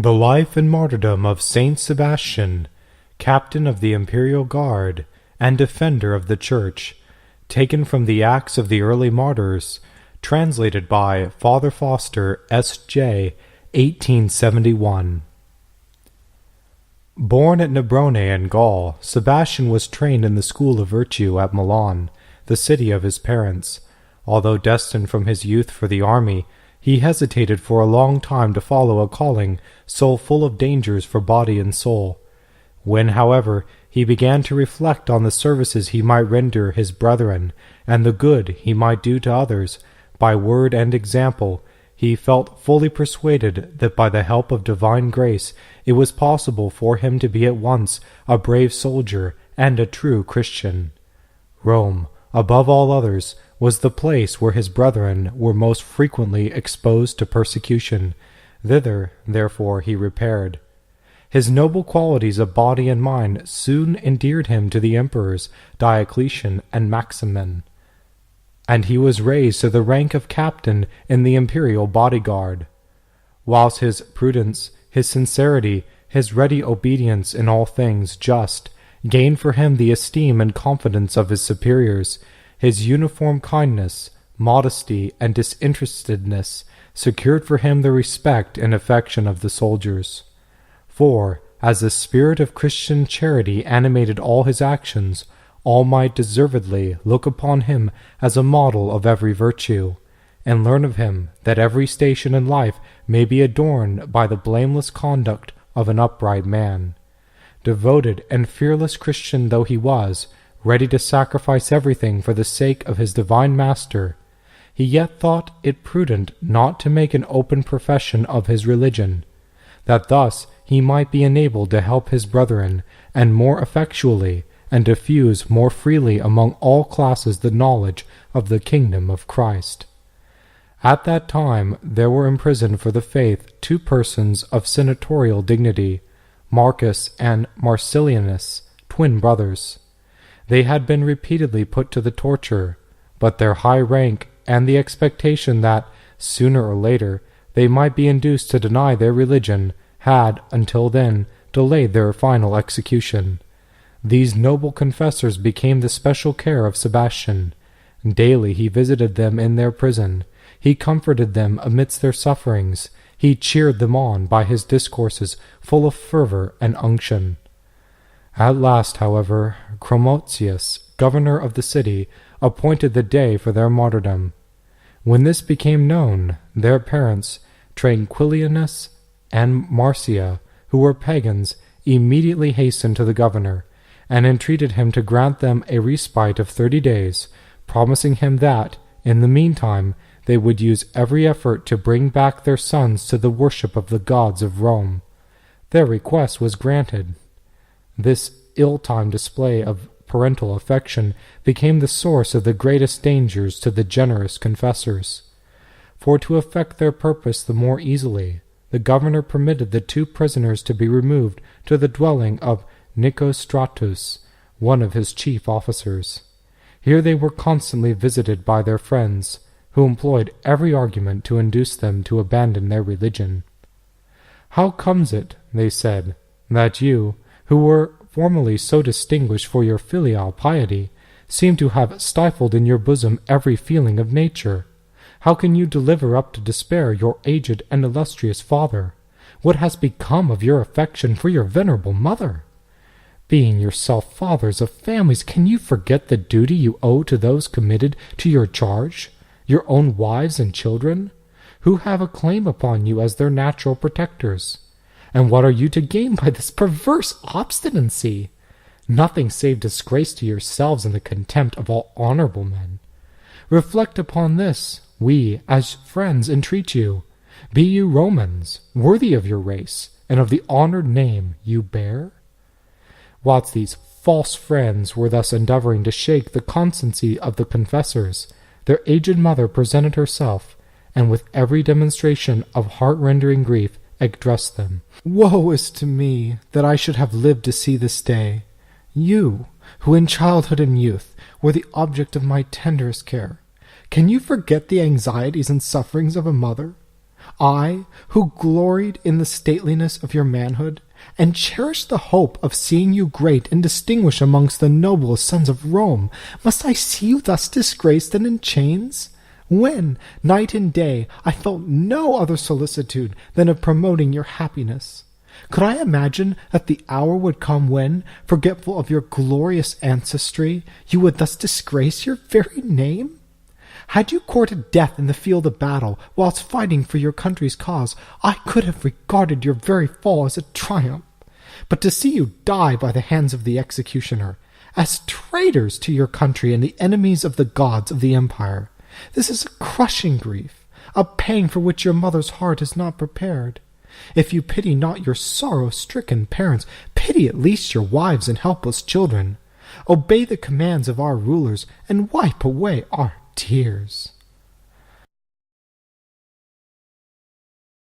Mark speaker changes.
Speaker 1: The Life and Martyrdom of Saint Sebastian, Captain of the Imperial Guard and Defender of the Church, taken from the Acts of the Early Martyrs, translated by Father Fastre, S.J., 1871. Born at Nebrone in Gaul, Sebastian was trained in the school of virtue at Milan, the city of his parents. Although destined from his youth for the army, he hesitated for a long time to follow a calling so full of dangers for body and soul. When, however, he began to reflect on the services he might render his brethren, and the good he might do to others, by word and example, he felt fully persuaded that by the help of divine grace it was possible for him to be at once a brave soldier and a true Christian. Rome, above all others, was the place where his brethren were most frequently exposed to persecution. Thither, therefore, he repaired. His noble qualities of body and mind soon endeared him to the emperors Diocletian and Maximin, and he was raised to the rank of captain in the imperial bodyguard. Whilst his prudence, his sincerity, his ready obedience in all things just, gained for him the esteem and confidence of his superiors, his uniform kindness, modesty, and disinterestedness secured for him the respect and affection of the soldiers. For, as the spirit of Christian charity animated all his actions, all might deservedly look upon him as a model of every virtue, and learn of him that every station in life may be adorned by the blameless conduct of an upright man. Devoted and fearless Christian though he was, ready to sacrifice everything for the sake of his divine Master, he yet thought it prudent not to make an open profession of his religion, that thus he might be enabled to help his brethren, and more effectually, and diffuse more freely among all classes the knowledge of the kingdom of Christ. At that time there were imprisoned for the faith 2 persons of senatorial dignity, Marcus and Marcellianus, twin brothers. They had been repeatedly put to the torture, but their high rank and the expectation that, sooner or later, they might be induced to deny their religion had, until then, delayed their final execution. These noble confessors became the special care of Sebastian. Daily he visited them in their prison. He comforted them amidst their sufferings. He cheered them on by his discourses full of fervor and unction. At last, however, Chromotius, governor of the city, appointed the day for their martyrdom. When this became known, their parents, Tranquillianus and Marcia, who were pagans, immediately hastened to the governor, and entreated him to grant them a respite of 30 days, promising him that, in the meantime, they would use every effort to bring back their sons to the worship of the gods of Rome. Their request was granted. This ill-timed display of parental affection became the source of the greatest dangers to the generous confessors. For to effect their purpose the more easily, the governor permitted the 2 prisoners to be removed to the dwelling of Nicostratus, one of his chief officers. Here they were constantly visited by their friends, who employed every argument to induce them to abandon their religion. "How comes it," they said, "that you, who were formerly so distinguished for your filial piety, seem to have stifled in your bosom every feeling of nature? How can you deliver up to despair your aged and illustrious father? What has become of your affection for your venerable mother? Being yourself fathers of families, can you forget the duty you owe to those committed to your charge, your own wives and children, who have a claim upon you as their natural protectors? And what are you to gain by this perverse obstinacy? Nothing save disgrace to yourselves and the contempt of all honorable men. Reflect upon this. We, as friends, entreat you. Be you Romans, worthy of your race, and of the honored name you bear?" Whilst these false friends were thus endeavoring to shake the constancy of the confessors, their aged mother presented herself, and with every demonstration of heart-rending grief addressed them. "Woe is to me that I should have lived to see this day. You, who in childhood and youth were the object of my tenderest care, can you forget the anxieties and sufferings of a mother? I, who gloried in the stateliness of your manhood, and cherished the hope of seeing you great and distinguished amongst the noblest sons of Rome, must I see you thus disgraced and in chains? When, night and day, I felt no other solicitude than of promoting your happiness. Could I imagine that the hour would come when, forgetful of your glorious ancestry, you would thus disgrace your very name? Had you courted death in the field of battle whilst fighting for your country's cause, I could have regarded your very fall as a triumph. But to see you die by the hands of the executioner, as traitors to your country and the enemies of the gods of the empire, this is a crushing grief, a pang for which your mother's heart is not prepared. If you pity not your sorrow-stricken parents, pity at least your wives and helpless children. Obey the commands of our rulers, and wipe away our tears.